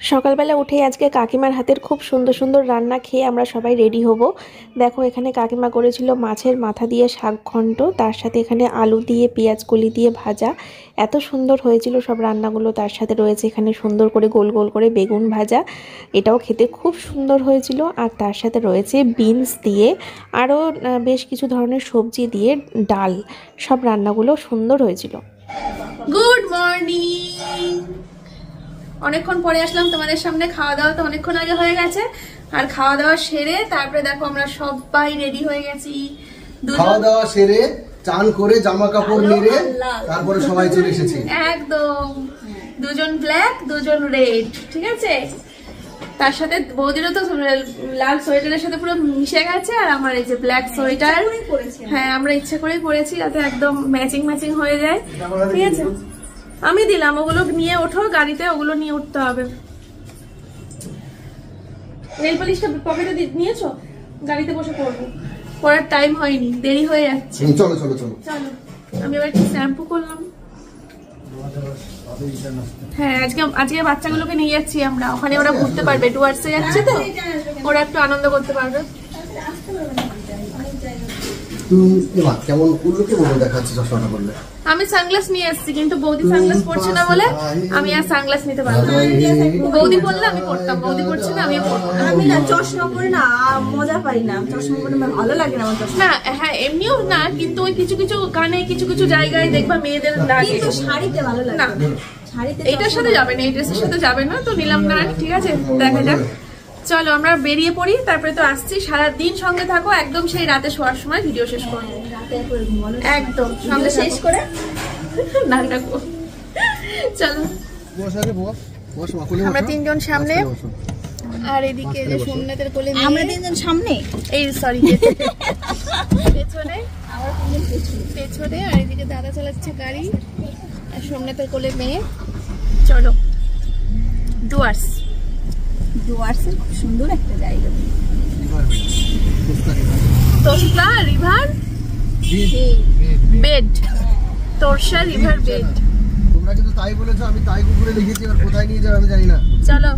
সকালবেলা উঠেই আজকে কাকিমার হাতের খুব সুন্দর সুন্দর রান্না খেয়ে আমরা সবাই রেডি হব। দেখো এখানে কাকিমা করেছিল মাছের মাথা দিয়ে শাক ঘন্ট, তার সাথে এখানে আলু দিয়ে পেঁয়াজ কলি দিয়ে ভাজা। এত সুন্দর হয়েছিল সব রান্নাগুলো। তার সাথে রয়েছে এখানে সুন্দর করে গোল গোল করে বেগুন ভাজা, এটাও খেতে খুব সুন্দর হয়েছিল। আর তার সাথে রয়েছে বিনস দিয়ে আরও বেশ কিছু ধরনের সবজি দিয়ে ডাল। সব রান্নাগুলো সুন্দর হয়েছিল। Good morning. অনেকক্ষণ পরে আসলাম তোমাদের সামনে। খাওয়া দাওয়া তো অনেকক্ষণ আগে হয়ে গেছে, আর খাওয়া দাওয়া সেরে তারপরে দেখো আমরা সবাই রেডি হয়ে গেছি। খাওয়া দাওয়া সেরে চান করে জামা কাপড় নেড়ে তারপরে সবাই চলে এসেছি। একদম দুজন ব্ল্যাক দুজন রেড, ঠিক আছে। তার সাথে বৌদিরও তো লাল সোয়েটারের সাথে পুরো মিশে গেছে, আর আমার এই যে ব্ল্যাক সোয়েটার, হ্যাঁ আমরা ইচ্ছে করেই পরেছি যাতে একদম ম্যাচিং ম্যাচিং হয়ে যায়, ঠিক আছে। আমি দিলাম, ওগুলো নিয়ে ওঠো গাড়িতে, ওগুলো নিয়ে উঠতে হবে। নেল পলিশটা পকেটে নিয়েছো? গাড়িতে বসে পড়বো, পড়ার টাইম হয়নি, দেরি হয়ে যাচ্ছে। চলো চলো চলো চলো। আমি এবার একটু শ্যাম্পু করলাম। হ্যাঁ আজকে বাচ্চাগুলোকে নিয়ে যাচ্ছি আমরা, ওখানে ওরা ঘুরতে পারবে, ডুয়ার্সে যাচ্ছে তো ওরা একটু আনন্দ করতে পারবে। কেমন উল্লুকে বলে দেখাচ্ছে চশমাটা বললে। আমি সানগ্লাস নিয়ে এসেছি, কিন্তু বৌদি সানগ্লাস পরছে না বলে আমি আর সানগ্লাস নিতে পারবো না। বৌদি পরলে আমি পরতাম, বৌদি পরছে না আমিও পরতাম। আমি না চশমা পরে না মজা পাই না, চশমা পরে ভালো লাগে না আমার চশমা। না হ্যাঁ এমনিও না, কিন্তু ওই কিছু কিছু গানে কিছু কিছু জায়গায় দেখবা মেয়েদের লাগে। কিন্তু শাড়িতে ভালো লাগে না, শাড়িতে এইটার সাথে যাবে না, এই ড্রেসের সাথে যাবে না, তো নিলাম না, ঠিক আছে। দেখা যাক, চলো আমরা বেরিয়ে পড়ি। তারপরে তো আসছি, সারাদিন সঙ্গে থাকো, একদম সেই রাতে শোয়ার সময় ভিডিও শেষ করবো, একদম সঙ্গে শেষ করে না রাখবো। চলো আমরা তিনজন সামনে, আর এদিকে যে সোমনাথের কোলে আমরা তিনজন সামনে, এই সরি পেছনে, পেছনে, আর এদিকে দাদা চালাচ্ছে গাড়ি, আর সোমনাথের কোলে মেয়ে। চলো ডুয়ার্স। ডুয়ার্সের খুব সুন্দর একটা জায়গা, Torsa river bed, Torsa river bed. তোমরা কিন্তু তাই বলেছো, আমি তাই গুগলে লিখেছি, আর কোথায় নিয়ে যাবে আমি জানি না। চলো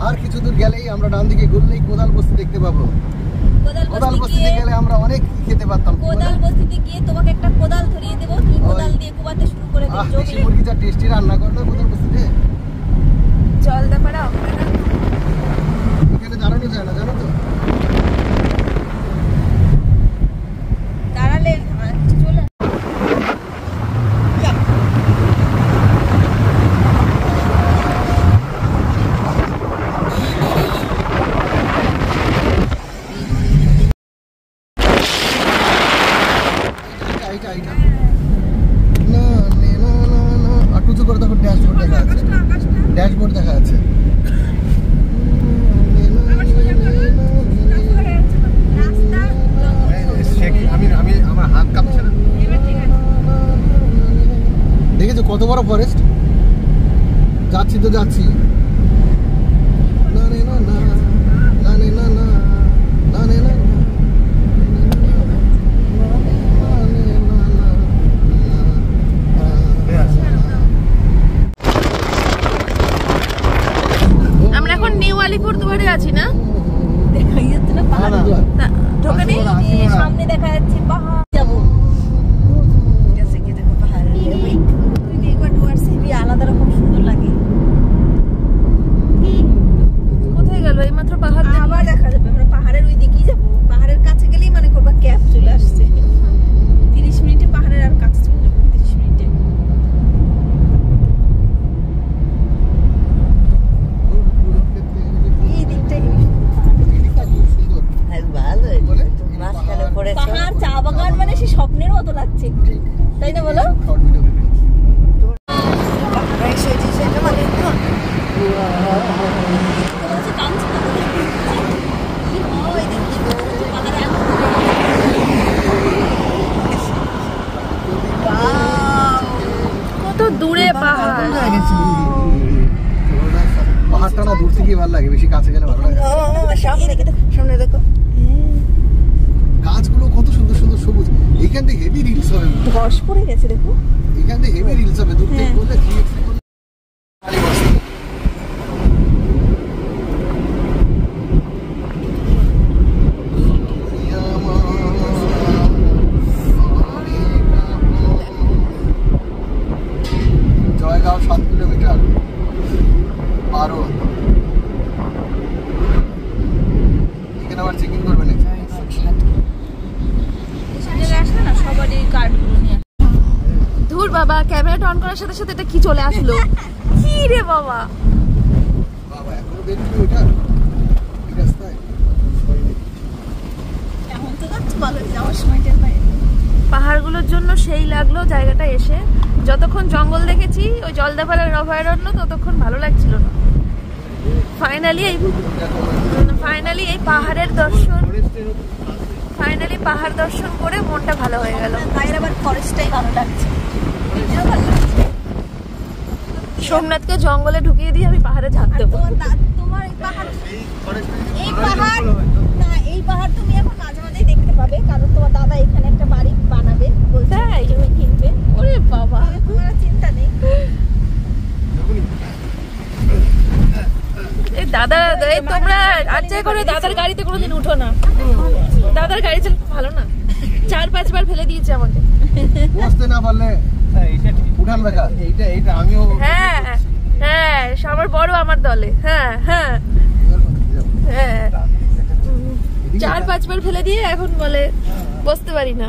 আর কিছু দূর গেলেই আমরা ডান দিকে ঘুরলেই কোদাল বস্তি দেখতে পাবো। কোদাল বস্তিতে গেলে আমরা অনেক খেতে পারতাম। কোদাল বস্তিতে গিয়ে তোমাকে একটা কোদাল ধরিয়ে দেবো, তুমি কোদাল দিয়ে কোবাতে শুরু করে দেবে। দেশি মুরগি যা টেস্টি রান্না করে না কোদাল বস্তিতে, জলদাপাড়া ওখানে এখানে দাঁড়ানো যায় না, জানো তো। দাঁড়ালে চলে ড্যাশবোর্ড দেখা যাচ্ছে। আমার হাত কাঁপছে না। দেখেছো কত বড় ফরেস্ট? যাচ্ছি তো যাচ্ছি। আমরা এখন নিউ আলিপুরদুয়ারে আছি না? দেখা যাচ্ছে না পাহাড়, ঢোকে নেই, সামনে দেখা যাচ্ছে পাহাড়। যাবো গেছে গিয়ে দেখো পাহাড়, তুই একবার ডুয়ার্সে আলাদা রকম সুন্দর লাগে। কোথায় গেল এইমাত্র পাহাড়? আবার দেখা যাবে, আমরা পাহাড়ের ওই দিকেই যাবো। পাহাড়ের কাছে গেলেই মানে করবা ক্যাব চলে আসছে। 30 মিনিটে পাহাড়ের আর কাছে চলে যাবো, 30 মিনিটে। এই দিকটাই পাহাড়, চা বাগান, মানে সে স্বপ্নের মতো লাগছে, তাই না বলো? পাহাড়টা না দূর থেকে ভালো লাগে, বেশি কাছে গেলে ভালো লাগে। সামনে দেখো গাছগুলো কত সুন্দর সুন্দর সবুজ। এইখান থেকে হেভি রিলস হবে, ঘস পড়ে গেছে দেখো। এইখান থেকে হেভি রিলস হবে, দূর থেকে বললে 3x করলে জয়গাঁও 7 কিলোমিটার 12। এখানে আবার চেকিং করবে না। আসলে না সবারই কার্ডগুলো নিয়ে ধুর বাবা, ক্যামেরাটা অন করার সাথে সাথে এটা কি চলে আসলো? কি রে বাবা, বাবা এখনো দেখবি ওটা এই রাস্তায়। এখন তো যাচ্ছে ভালো, যাওয়ার সময়টার বাইরে পাহাড়গুলোর জন্য সেই লাগলো জায়গাটা এসে। যতক্ষণ জঙ্গল দেখেছি ওই জলদাপাড়ার অভয়ারণ্য, ততক্ষণ ভালো লাগছিল না। ফাইনালি এই পাহাড়ের দর্শন, ফাইনালি পাহাড় দর্শন করে মনটা ভালো হয়ে গেল। বাইরে আবার ফরেস্টটাই ভালো লাগছে, এটাও ভালো লাগছে। সোমনাথকে জঙ্গলে ঢুকিয়ে দিয়ে আমি পাহাড়ে ঝাঁপ দেবো। তোমার এই পাহাড় না, এই পাহাড় তুমি এখন মাঝে মাঝে দেখতে পাবে, কারণ তোমার দাদা এখানে একটা বাড়ি বানাবে বলছে, জমি কিনবে। ওরে বাবা, তোমার চিন্তা নেই। এই দাদা, এই তোমরা আচ্ছা করে দাদার গাড়িতে কোনোদিন উঠো না। দাদার গাড়ি চালাতে ভালো না, 4-5 বার ফেলে দিয়েছে আমাকে। বসতে না পারলে উঠান দেখা। এইটা আমিও হ্যাঁ হ্যাঁ, সবার বড় আমার দলে। হ্যাঁ হ্যাঁ হ্যাঁ, 4-5 বার ফেলে দিয়ে এখন বলে বসতে পারি না।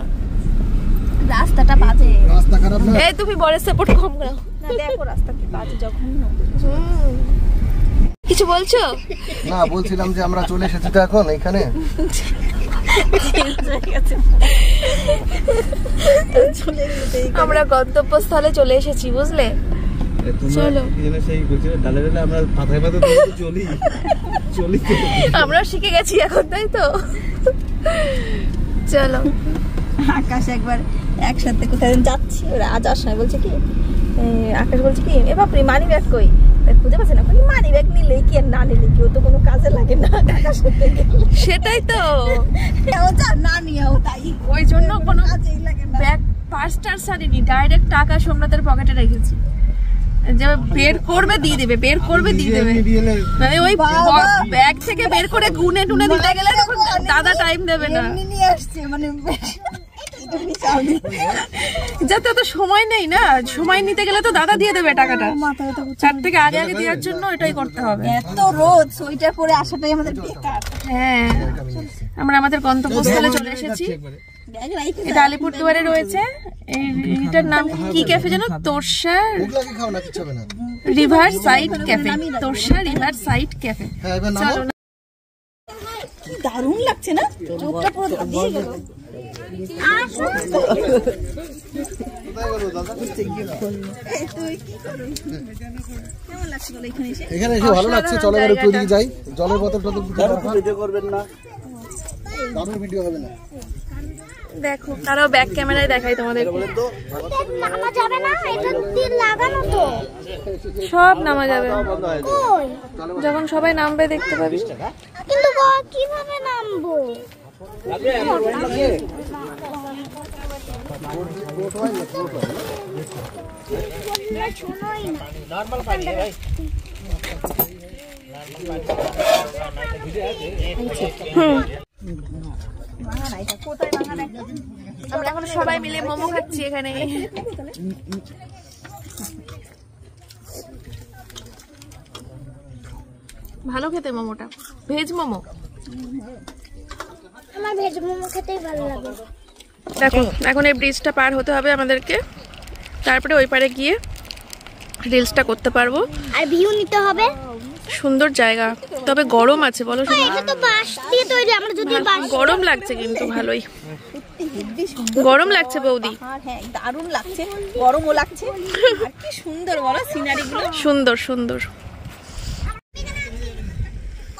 রাস্তাটা বাজে, রাস্তা খারাপ না। এই তুমি বড় সাপোর্ট কম করো না দেখো রাস্তা কি বাজে যখন। কিছু বলছো না? বলছিলাম যে আমরা চলে এসেছি তো এখন এখানে। আমরা গন্তব্যস্থলে চলে এসেছি, বুঝলে? চলো আমরা শিখে গেছি এখন, তাই তো? চলো। আকাশ একবার একসাথে কোথায় যাচ্ছি, ওরা আজ আসায় বলছে কি, আকাশ বলছে কি, এ বাপরে মানি ব্যাগ কই, খুঁজে পাচ্ছে না। মানি ব্যাগ নিলেই কি আর না নিলে কি, ও তো কোনো কাজে লাগে না। সেটাই তো, ও যা না নিয়েও তাই, ওই জন্য কোনো কাজেই লাগে না। ব্যাগ পার্সটার সারিনি, ডাইরেক্ট টাকা সোমনাথের পকেটে রেখেছি। যে বের করবে দিয়ে দেবে, বের করবে দিয়ে দেবে। মানে ওই ব্যাগ থেকে বের করে গুনে টুনে দিতে গেলে তখন দাদা টাইম দেবে না। নিয়ে আসছে মানে যাতে তো সময় নেই না, সময় নিতে গেলে তো দাদা দিয়ে দেবে টাকাটা। তার থেকে আগে আগে দেওয়ার জন্য এটাই করতে হবে। এত রোদ, সোয়েটার পরে আসাটাই আমাদের বেকার। হ্যাঁ, আমরা আমাদের গন্তব্যস্থলে চলে এসেছি। এটা আলিপুরদুয়ারে রয়েছে। এটার নাম কি ক্যাফে যেন? Torsa river side cafe. Torsa river side cafe. কি দারুণ লাগছে না, চোখটা পুরো ধাঁধিয়ে গেল। এখানে এসে ভালো লাগছে। চলো এবার একটু ওদিকে যাই। জলের বোতল টতল ভিডিও করবেন না, দারুণ ভিডিও হবে না। দেখো, তারাও ব্যাক ক্যামেরায় দেখাই তোমাদের। নামা যাবে না, এটা তেল লাগানো তো। সব নামা যাবে, যখন সবাই নামবে দেখতে পাবি। কিন্তু কিভাবে নামবো? আমরা এখন সবাই মিলে মোমো খাচ্ছি এখানে। ভালো খেতে মোমোটা, ভেজ মোমো। আমার ভেজ মোমো খেতেই ভালো লাগে। দেখো, এখন এই ব্রিজটা পার হতে হবে আমাদেরকে, তারপরে ওই পারে গিয়ে রিলসটা করতে পারবো। আর ভিউ নিতে হবে। সুন্দর জায়গা, তবে গরম আছে বলো। এটা তো বাঁশ দিয়ে তৈরি, আমরা যদি গরম লাগছে কিন্তু ভালোই গরম লাগছে বৌদি। হ্যাঁ দারুণ লাগছে, গরমও লাগছে। আর কি সুন্দর বলো সিনারি গুলো, সুন্দর সুন্দর।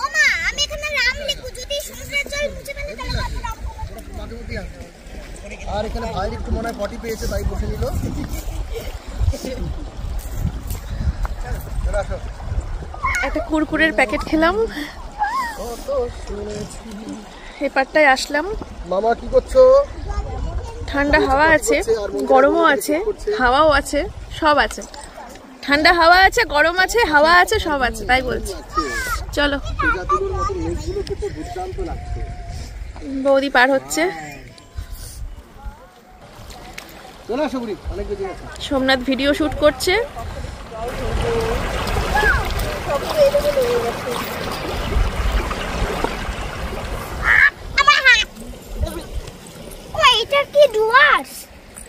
ওমা, আমি এখানে রাম লিখু, যদি সমুদ্রের জল মুছে ফেলে তাহলে রাম। আর এখানে ভাই একটু মনে হয় পটি পেয়েছে, তাই বসে নিল। একটা কুরকুরের প্যাকেট খেলাম, এই পাটটায় আসলাম। মামা কি করছো? ঠান্ডা হাওয়া আছে, গরমও আছে, হাওয়াও আছে, সব আছে। ঠান্ডা হাওয়া আছে, গরম আছে, হাওয়া আছে, সব আছে, তাই বলছি। চলো, বৌদি পার হচ্ছে। সোমনাথ ভিডিও শুট করছে।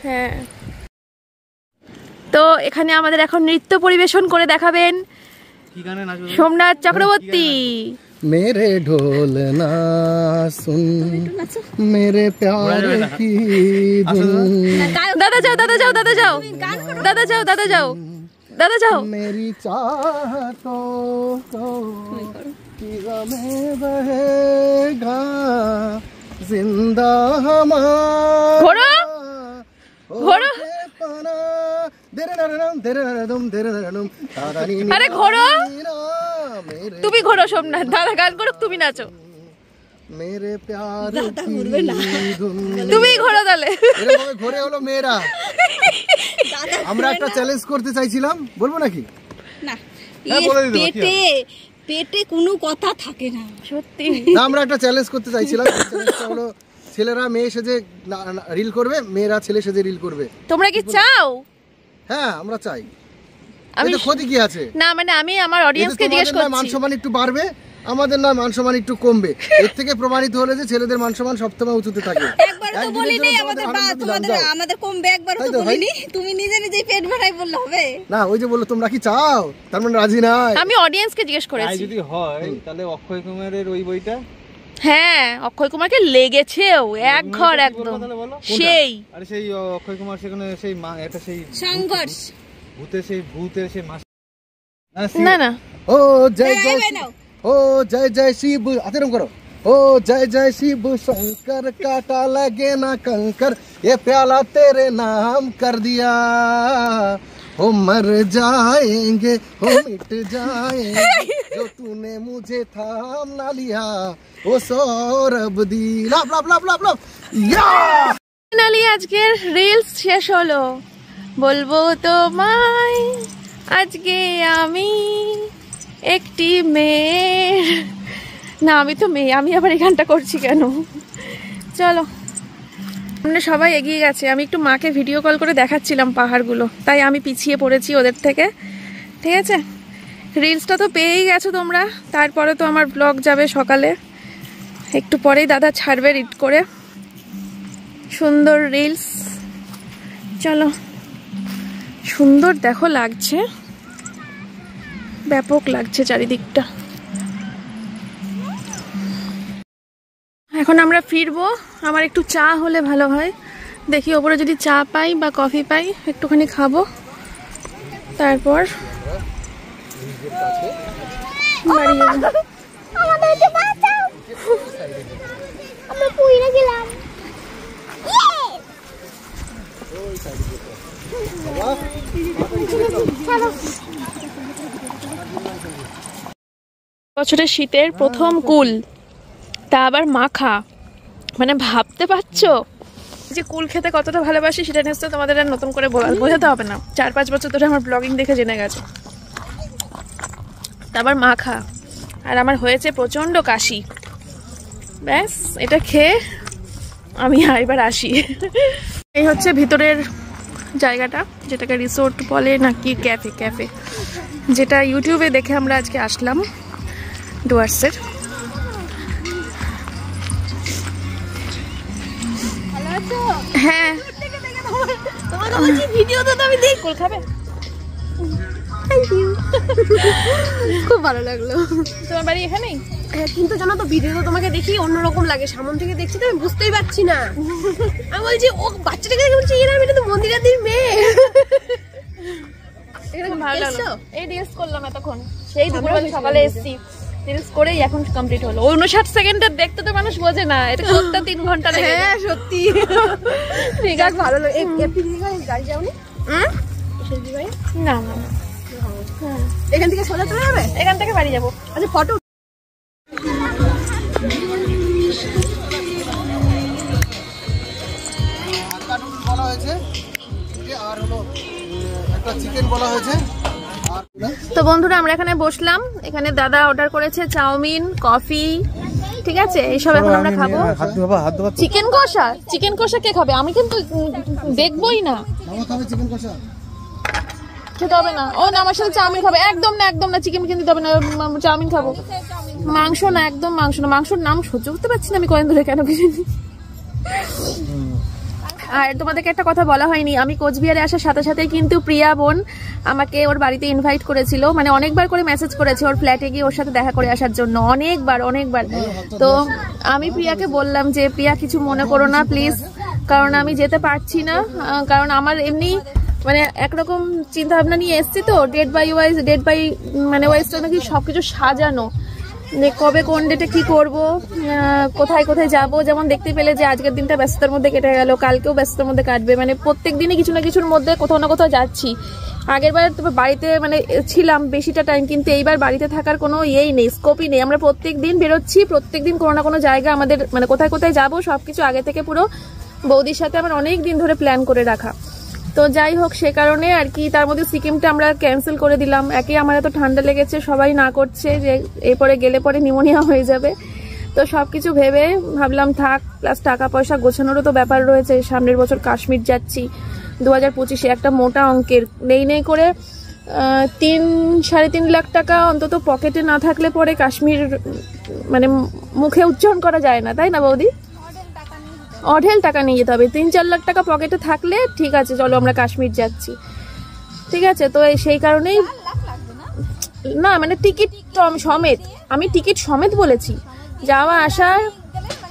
হ্যাঁ, তো এখানে আমাদের এখন নৃত্য পরিবেশন করে দেখাবেন সোমনাথ চক্রবর্তী। मेरे ढोल ना सुन मेरे प्यार की धुन। दादा जाओ, दादा जाओ, दादा जाओ, दादा जाओ, दादा जाओ, दादा जाओ। मेरी चाहतों को फिजा में बहेगा जिंदा हमारा। घोड़ो घोड़ो, अरे घोड़ो, তুমি ঘোরো সোমনাথ, দাদা গান করুক, তুমি নাচো। मेरे प्यार তুমি ঘোরো তাহলে। এরকম ঘোরে হলো মেয়েরা। আমরা একটা চ্যালেঞ্জ করতে চাইছিলাম, বলবো নাকি? না, পেটে পেটে কোনো কথা থাকে না, সত্যি। না, আমরা একটা চ্যালেঞ্জ করতে চাইছিলাম। চ্যালেঞ্জটা হলো ছেলেরা মেয়ে সেজে রিল করবে, মেয়েরা ছেলে সেজে রিল করবে। তোমরা কি চাও? হ্যাঁ, আমরা চাই। আমি এতে ক্ষতি কি আছে? না, মানে আমি আমার অডিয়েন্সকে জিজ্ঞেস করছি। মান সম্মান একটু বাড়বে, আমাদের না মান সম্মান একটু কমবে। এর থেকে প্রমাণিত হলে যে ছেলেদের মান সম্মান সবসময় উঁচুতে থাকে। একবার তো বলিনি আমাদের কমবে, একবার তো বলিনি। তুমি নিজে নিজেই পেট ভরাই বললে হবে না? ওই যে বললো তোমরা কি চাও, তার মানে রাজি নাই। আমি অডিয়েন্সকে জিজ্ঞেস করেছি। যদি হয় তাহলে অক্ষয় কুমারের ওই বইটা, হ্যাঁ, অক্ষয় কুমারকে লেগেছেও এক ঘর একদম সেই। আরে সেই অক্ষয় কুমার সেখানে সেই এটা সেই সংঘর্ষ ভূতের সেই মাস। না না, ও জয় জয়, ओ जय जय शिव, आते करो। ओ जय जय शिव शंकर, काटा लगे ना कंकर, ये प्याला तेरे नाम कर दिया। हो मर जाएंगे, हो मिट जाएंगे, जो तूने मुझे थाम ना लिया, ओ सौरभ दी। लाभ लाभ लाभ लाभ लाभ या ফাইনালি আজকের রিলস শেষ হলো। বলবো তোমায় আজকে আমি একটি মেয়ে, না আমি তো মেয়ে, আমি আবার এই গানটা করছি কেন? চলো, সামনে সবাই এগিয়ে গেছে। আমি একটু মাকে ভিডিও কল করে দেখাচ্ছিলাম পাহাড়গুলো, তাই আমি পিছিয়ে পড়েছি ওদের থেকে। ঠিক আছে, রিলসটা তো পেয়েই গেছো তোমরা। তারপরে তো আমার ব্লগ যাবে সকালে, একটু পরেই দাদা ছাড়বে এডিট করে সুন্দর রিলস। চলো, সুন্দর দেখো লাগছে, ব্যাপক লাগছে চারিদিকটা। এখন আমরা ফিরবো। আমার একটু চা হলে ভালো হয়, দেখি ওপরে যদি চা পাই বা কফি পাই একটুখানি খাবো, তারপর বাড়ি যাবো। আমাদেরকে বাঁচাও, আমরা পুইরা গেলাম। বছরের শীতের প্রথম কুল, তা আবার মাখা, মানে ভাবতে পারছো যে কুল খেতে কতটা ভালোবাসি? সেটা নিশ্চয় তোমাদের আর নতুন করে বোঝাতে হবে না, 4-5 বছর ধরে আমার ব্লগিং দেখে জেনে গেছে। তা আবার মাখা, আর আমার হয়েছে প্রচন্ড কাশি। ব্যাস, এটা খেয়ে আমি এবার আসি। এই হচ্ছে ভিতরের জায়গাটা, যেটাকে রিসোর্ট বলে নাকি ক্যাফে, ক্যাফে যেটা ইউটিউবে দেখে আমরা আজকে আসলাম ডুয়ার্সের। হ্যাঁ, ভিডিওতে তো আমি দেখি। কুল খাবে? খুব ভালো লাগলো। তোমার বাড়ি এখানেই? কিন্তু জানো তো, ভিডিওতে তোমাকে দেখি অন্যরকম লাগে, সামন থেকে দেখছি তো আমি বুঝতেই পারছি না। আমি বলছি ও বাচ্চাটাকে দেখে বলছি এরা, এটা তো মন্দিরাদির মেয়ে। ভালো লাগলো, এই রিলস করলাম এতক্ষণ, সেই দুপুরবেলা সকালে এসেছি, রিলস করেই এখন কমপ্লিট হলো। 59 সেকেন্ডের দেখতে তো মানুষ বোঝে না, এটা করতে 3 ঘন্টা লেগে যায়। হ্যাঁ সত্যি, ঠিক আছে, ভালো লাগে। এফপি গাড়ি যাওনি? না না, এখান থেকে সোজা চলে যাবে, এখান থেকে বাড়ি যাবো। আচ্ছা ফটো বলা হয়েছে আর হলো একটা চিকেন বলা হয়েছে। তো বন্ধুরা আমরা এখানে বসলাম, এখানে দাদা অর্ডার করেছে চাউমিন, কফি, ঠিক আছে এইসব এখন আমরা খাবো। চিকেন কষা, চিকেন কষা কে খাবে? আমি কিন্তু দেখবোই না, চিকেন কষা খেতে হবে না। ও না, আমার সাথে চাউমিন খাবে। একদম না, একদম না, চিকেন কিনতে হবে না, চাউমিন খাবো। মাংস না, একদম মাংস না। মাংসর নাম সহ্য করতে পারছি না আমি কয়েন ধরে, কেন কিছু। আর তোমাদেরকে একটা কথা বলা হয়নি, আমি কোচবিহারে আসার সাথে সাথে কিন্তু প্রিয়া বোন আমাকে ওর বাড়িতে ইনভাইট করেছিল, মানে অনেকবার করে মেসেজ করেছে ওর ফ্ল্যাটে গিয়ে ওর সাথে দেখা করে আসার জন্য, অনেকবার। তো আমি প্রিয়াকে বললাম যে প্রিয়া কিছু মনে করো না প্লিজ, কারণ আমি যেতে পারছি না, কারণ আমার এমনি মানে একরকম চিন্তা ভাবনা নিয়ে এসছি তো, ডেট বাই ওয়াইজটা নাকি সবকিছু সাজানো, যে কবে কোন ডেটে কি করব, কোথায় কোথায় যাব। যেমন দেখতে পেলে যে আজকের দিনটা ব্যস্ততার মধ্যে কেটে গেল, কালকেও ব্যস্ততার মধ্যে কাটবে, মানে প্রত্যেক দিনই কিছু না কিছুর মধ্যে কোথাও না কোথাও যাচ্ছি। আগের বার তো বাড়িতে মানে ছিলাম বেশিটা টাইম, কিন্তু এইবার বাড়িতে থাকার কোনো ইয়েই নেই, স্কোপই নেই। আমরা প্রত্যেক দিন বেরোচ্ছি, প্রত্যেক দিন কোনো না কোনো জায়গা আমাদের মানে কোথায় কোথায় যাবো সবকিছু আগে থেকে পুরো বৌদির সাথে আমার অনেক দিন ধরে প্ল্যান করে রাখা। তো যাই হোক, সে কারণে আর কি, তার মধ্যে সিকিমটা আমরা ক্যান্সেল করে দিলাম। একে আমার এত ঠান্ডা লেগেছে, সবাই না করছে যে এরপরে গেলে পরে নিউমোনিয়া হয়ে যাবে। তো সবকিছু ভেবে ভাবলাম থাক, প্লাস টাকা পয়সা গোছানোরও তো ব্যাপার রয়েছে। সামনের বছর কাশ্মীর যাচ্ছি 2025-এ, একটা মোটা অঙ্কের নেই করে 3-3.5 লাখ টাকা অন্তত পকেটে না থাকলে পরে কাশ্মীর মানে মুখে উচ্চারণ করা যায় না, তাই না বৌদি? অঢেল টাকা নিয়ে যেতে হবে। 3-4 লাখ টাকা পকেটে থাকলে ঠিক আছে, চলো আমরা কাশ্মীর যাচ্ছি, ঠিক আছে। তো সেই কারণেই না, মানে টিকিট সমেত, আমি টিকিট সমেত বলেছি, যাওয়া আসার,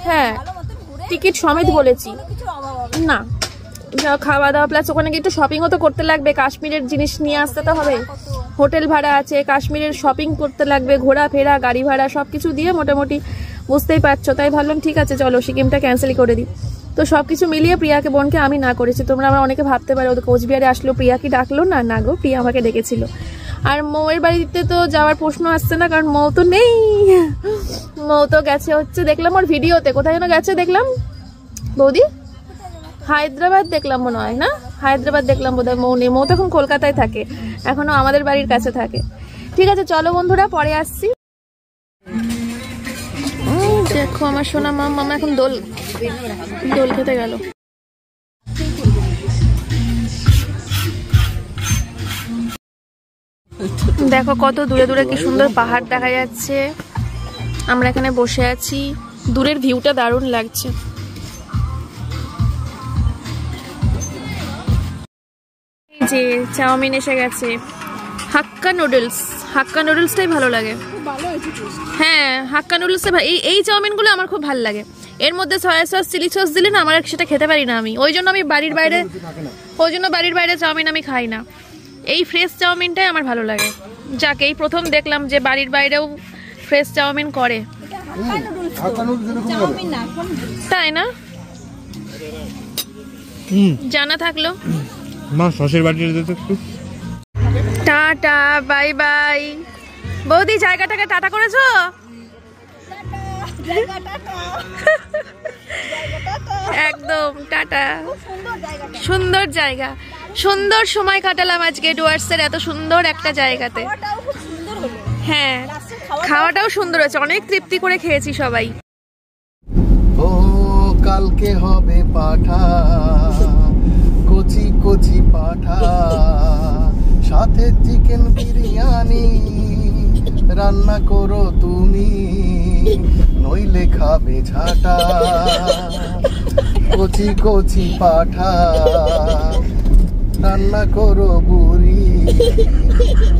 হ্যাঁ টিকিট সমেত বলেছি। না খাওয়া দাওয়া প্লাস ওখানে গিয়ে একটু শপিংও তো করতে লাগবে, কাশ্মীরের জিনিস নিয়ে আসতে তো হবে, হোটেল ভাড়া আছে, কাশ্মীরের শপিং করতে লাগবে, ঘোরাফেরা, গাড়ি ভাড়া সবকিছু দিয়ে মোটামুটি বুঝতেই পারছো। তাই ভাবলাম ঠিক আছে চলো সিকিমটা ক্যান্সেল করে দিই। তো সবকিছু মিলিয়ে প্রিয়াকে বোনকে আমি না করেছি। তোমরা আমার অনেকে ভাবতে পারো ওদের কোচবিহারে আসলো, প্রিয়া কি ডাকলো না? না গো, প্রিয়া আমাকে ডেকেছিল। আর মৌয়ের বাড়িতে তো যাওয়ার প্রশ্ন আসছে না, কারণ মৌ তো নেই, মৌ তো গেছে হচ্ছে, দেখলাম ওর ভিডিওতে কোথায় যেন গেছে দেখলাম বৌদি, হায়দ্রাবাদ দেখলাম মনে হয়, না হায়দ্রাবাদ দেখলাম বোধহয়। মৌ নেই, মৌ তো এখন কলকাতায় থাকে, এখনো আমাদের বাড়ির কাছে থাকে। ঠিক আছে চলো বন্ধুরা, পরে আসছি। দেখো আমার সোনা মামা এখন দোল খেতে গেল। দেখো কত দূরে দূরে কি সুন্দর পাহাড় দেখা যাচ্ছে, আমরা এখানে বসে আছি, দূরের ভিউটা দারুণ লাগছে। এই যে চাউমিন এসে গেছে, হাক্কা নুডলসটাই ভালো লাগে। হ্যাঁ হাক্কা নুডলসে এই চাউমিনগুলো আমার খুব ভালো লাগে। এর মধ্যে সয়া সস, চিলি সস দিলে না আমার সেটা খেতে পারি না আমি, ওই জন্য বাড়ির বাইরে চাউমিন আমি খাই না। এই ফ্রেশ চাউমিনটাই আমার ভালো লাগে। যাক এই প্রথম দেখলাম যে বাড়ির বাইরেও ফ্রেশ চাউমিন করে, তাই না? জানা থাকলো। Tata bye bye. বৌদি জায়গাটাকে টাটা করেছো? একদম টাটা। সুন্দর জায়গা, সুন্দর সময় কাটালাম আজকে ডুয়ার্সের এত সুন্দর একটা জায়গাতে। হ্যাঁ খাওয়াটাও সুন্দর হয়েছে, অনেক তৃপ্তি করে খেয়েছি সবাই। ও কালকে হবে পাঠা, কচি কচি পাঠা, সাথে চিকেন বিরিয়ানি, রান্না করো তুমি নইলে খাবে ঝাঁটা। কচি কচি পাঠা রান্না করো বুড়ি,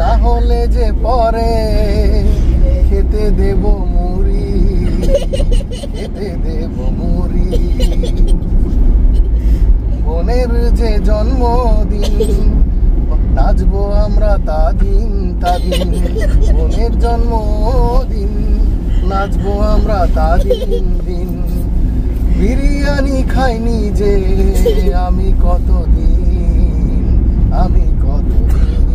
তাহলে যে পরে খেতে দেব মুড়ি, খেতে দেব মুড়ি। বোনের যে জন্মদিন, নাচবো আমরা তাদিন তাদিন। বোনের জন্মদিন, নাচবো আমরা তাদিন দিন। বিরিয়ানি খাইনি যে আমি কতদিন, আমি কতদিন।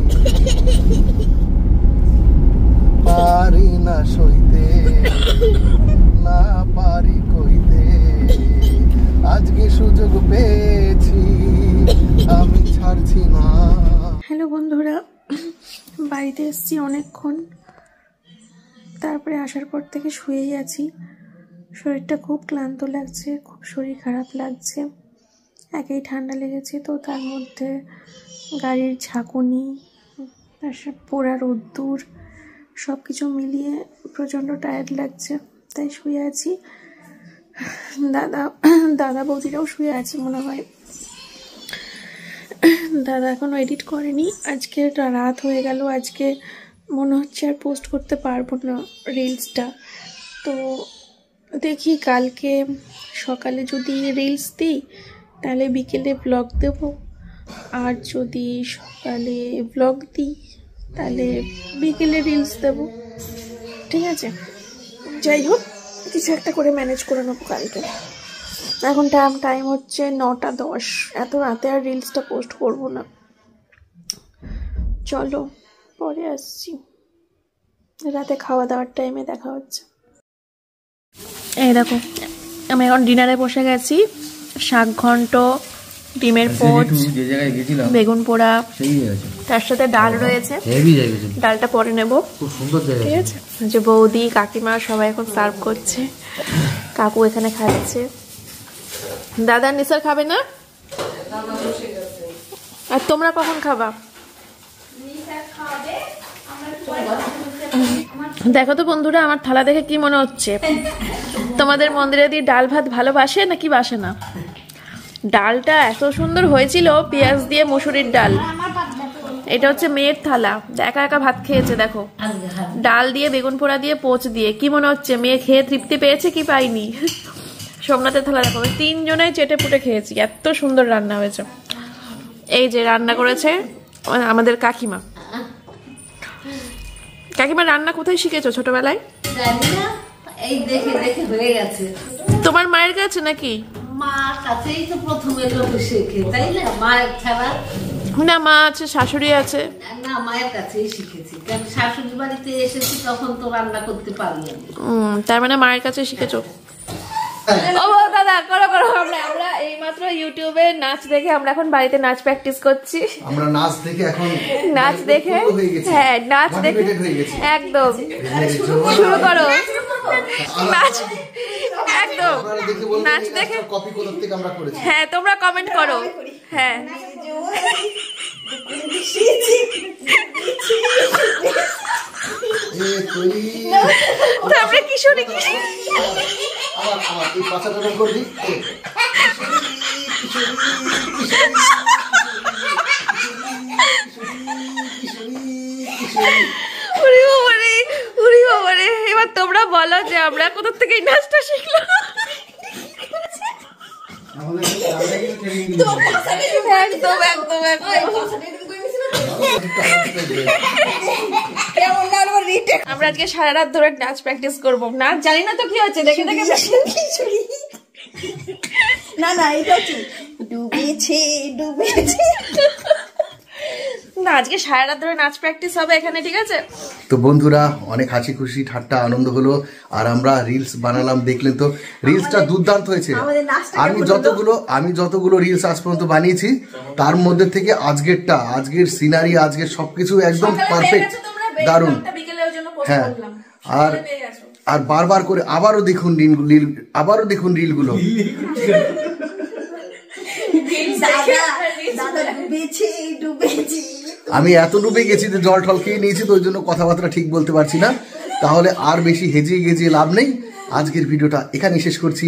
সইতে না পারি কইতে আজকে সুযোগ পেয়েছি আমি ছাড়ছি না। হ্যালো বন্ধুরা, বাড়িতে এসেছি অনেকক্ষণ, তারপরে আসার পর থেকে শুয়েই আছি। শরীরটা খুব ক্লান্ত লাগছে, খুব শরীর খারাপ লাগছে। একেই ঠান্ডা লেগেছে, তো তার মধ্যে গাড়ির ঝাঁকুনি, তার সাথে পোড়া রোদ্দুর, সব কিছু মিলিয়ে প্রচণ্ড টায়ার্ড লাগছে, তাই শুয়ে আছি। দাদা বৌদিরাও শুয়ে আছে মনে হয়। দাদা এখনও এডিট করেনি, আজকে রাত হয়ে গেল, আজকে মনে হচ্ছে আর পোস্ট করতে পারবো না রিলসটা। তো দেখি কালকে সকালে যদি রিলস দিই তাহলে বিকেলে ব্লগ দেব, আর যদি সকালে ব্লগ দিই তাহলে বিকেলে রিলস দেব, ঠিক আছে? যাই হোক, কিছু একটা করে ম্যানেজ করে নেবো কালকে। এখন টাইম হচ্ছে 9:10, এত রাতে আর রিলসটা পোস্ট করব না। চলো পরে আসছি, রাতে খাওয়া দাওয়ার টাইমে দেখা হচ্ছে। এই দেখো, আমি এখন ডিনারে বসে গেছি। শাক ঘন্ট, ডিমের পোচ, বেগুন পোড়া, তার সাথে ডাল রয়েছে। ডালটা পরে নেব, ঠিক আছে? যে বৌদি কাকিমা সবাই এখন সার্ভ করছে, কাকু এখানে খাচ্ছে। দাদা নিসার খাবে না? আর তোমরা কখন খাবা? দেখো তো বন্ধুরা, আমার থালা দেখে কি মনে হচ্ছে? তোমাদের মন্দিরে দিয়ে ডাল ভাত ভালোবাসে নাকি বাসে না? ডালটা এত সুন্দর হয়েছিল, পেঁয়াজ দিয়ে মসুরির ডাল। এটা হচ্ছে মেয়ের থালা, একা একা ভাত খেয়েছে। দেখো, ডাল দিয়ে, বেগুন পোড়া দিয়ে, পোচ দিয়ে। কি মনে হচ্ছে মেয়ে খেয়ে তৃপ্তি পেয়েছে কি পাইনি? সোমনাথের থালা দেখো, 3 জনে চেটে পুটে খেয়েছি, এত সুন্দর রান্না হয়েছে। এই যে রান্না করেছে আমাদের কাকিমা। কাকিমা রান্না কোথায় শিখেছো ছোটবেলায়? এই দেখে দেখে হয়ে গেছে। তোমার মায়ের কাছে নাকি? মার কাছেই তো প্রথমে লোক শেখে, তাই না? মায়ের ছাড়া না, মা আছে, শাশুড়ি আছে। না, মায়ের কাছেই শিখেছি, কারণ শাশুড়ি বাড়িতে এসেছি তখন তো রান্না করতে পারি আমি। তার মানে মায়ের কাছে শিখেছো। ও দাদা, করো করো। আমরা এইমাত্র ইউটিউবে নাচ দেখে আমরা এখন বাড়িতে নাচ প্র্যাকটিস করছি। আমরা নাচ দেখে এখন নাচ দেখে, হ্যাঁ নাচ দেখে একদম শুরু করো নাচ, একদম নাচ দেখে কপি কোথা থেকে আমরা করেছি। হ্যাঁ, তোমরা কমেন্ট করো। হ্যাঁ, তারপরে কিশোরী আমার এই পাঁচাটা করবি। এবার তোমরা বলো যে আমরা কোথা থেকে এই নাচটা শিখলাম। একদম একদম একদম। আমরা আজকে সারা রাত ধরে নাচ প্র্যাকটিস করবো। নাচ জানি না তো কি হচ্ছে, দেখে দেখে না না, এটা কি ডুবেছে ডুবেছে না, আজকে সারা রাত ধরে নাচ প্র্যাকটিস হবে এখানে, ঠিক আছে? তো বন্ধুরা, অনেক হাসি খুশি ঠাট্টা আনন্দ হলো, আর আমরা রিলস বানালাম। দেখলেন তো, রিলসটা দুর্দান্ত হয়েছে। আমি যতগুলো রিলস আজ পর্যন্ত বানিয়েছি তার মধ্যে থেকে আজকের সিনারি, আজকের সবকিছু একদম পারফেক্ট, দারুণ। হ্যাঁ, আর বারবার করে আবারও দেখুন রিলগুলো। আমি এত ডুবে গেছি যে জল টল খেয়ে নিয়েছি, তো ওই জন্য কথাবার্তা ঠিক বলতে পারছি না। তাহলে আর বেশি হেজিয়ে গেজিয়ে লাভ নেই। আজকের ভিডিওটা এখানেই শেষ করছি।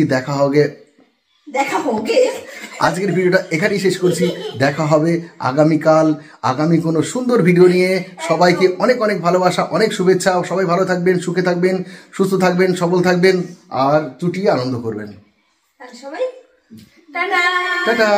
আজকের ভিডিওটা এখানেই শেষ করছি। দেখা হবে আগামীকাল আগামী কোনো সুন্দর ভিডিও নিয়ে। সবাইকে অনেক অনেক ভালোবাসা, অনেক শুভেচ্ছা। সবাই ভালো থাকবেন, সুখে থাকবেন, সুস্থ থাকবেন, সবল থাকবেন, আর চুটিয়ে আনন্দ করবেন। সবাই টাটা। টাটা।